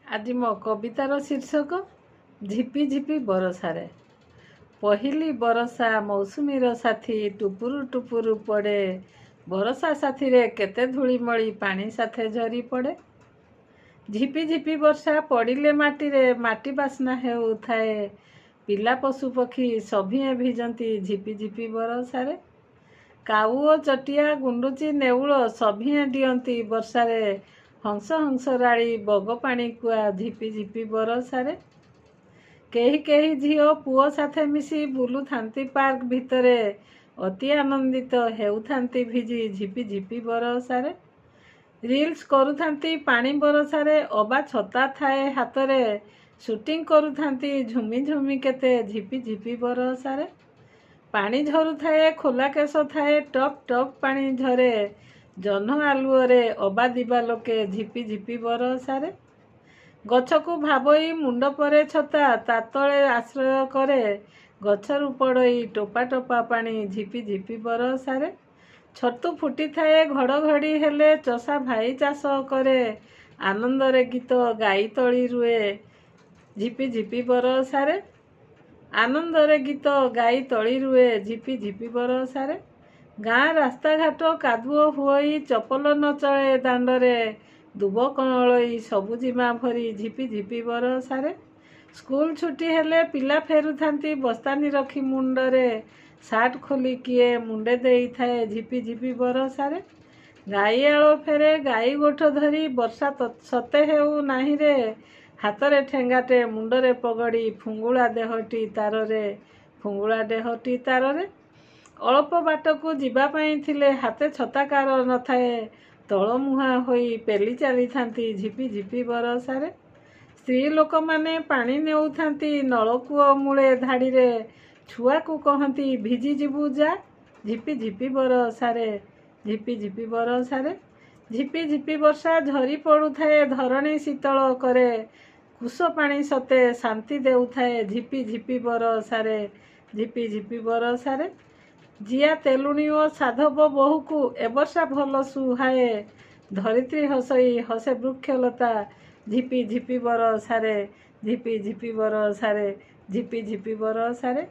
आज मो कवितार शीर्षक झिपी झिपी बरसारे। पहिली बरसा मौसुमीर साथी टुपुरु टुपुरु पड़े। बरसा साथी रे केते धूलीमली पानी साथे झरी पड़े। झिपी झिपी वर्षा पड़िले माटी रे माटी बास्ना हेउथाए। पिला पशु पक्षी सभिए भिजंती झिपी झिपी बरसारे। काऊ चटिया गुंडुची नेउल सभिए डियंती वर्षारे। हंस हंसराड़ी बग पानी कुआ झिपी झिपी बरसारे। केही केही झियो पुओ साथे मिसी बुलु थांती पार्क भितरे। अति आनंदित हेउथांती भिजी झिपी झिपी बरसारे। रील्स करुथांती पानी बरसारे अबा छता थाए हातरे। शूटिंग करुथांती झुमी झुमी केते झिपी झिपी बरसारे। पानी झरुथाए खोला केश थाए टप टप पानी झरे। जह्न आलुओरे अबा दिबा लोके झिपी झिपी बरसारे। गछकु भाबई मुंड परे छता तातळे आश्रय करे। गछरु पड़ई टोपा टोपा पानी झिपी झिपी बरसारे। छतु फुटी थाए घड़घड़ी हेले चषा भाई चाष करे। आनंदरे गीत गाई तली रुए झिपी झिपी बरसारे। आनंदरे गीत गाई तली रुए झिपी झिपी बरसारे। गाँ रास्ता घाट कादुओ हुई चपल न चले दांडरे। दुब कणलई सबुजिमा भरी झिपी झिपी बरसारे। स्कूल छुट्टी हेले पिला फेरुथांती बस्तानी रखी मुंडरे। सार्ट खोली किए मुंडे देई थाए झिपी झिपी बरसारे। गाई आलो फेरे गाई गोठ धरी वर्षा सते हेउ नाही रे। हातरे ठेंगाटे मुंडरे पगड़ी फुंगुला देहटी ताररे। फुंगुला देहटी ताररे। अल्प बाटकू जीवा पाई थिले हाथे छताकार न थाए। तलमुहा होई पेली चली थांती झिपी झिपी बरसारे। स्त्री लोक माने पानी नेउथांती नलकूओ मूले धाड़ी रे। छुआ को कहती भिजी जीवु जा झिपी झिपी बरसारे। झिपी झिपी बरसारे। झिपी झिपी वर्षा झरी पड़ू थाए धरणी शीतल करे। कुश पानी सते शांति देउथाए झिपी झिपी बरसारे। झिपी झिपी बरसारे। जिया तेलुणी ओ साधव बहुकू ए वर्षा भल सुहाए। धरित्री हसई हसे वृक्षलता झिपी झिपी बरसारे। झिपी झिपी बरसारे। झिपी झिपी बरसारे।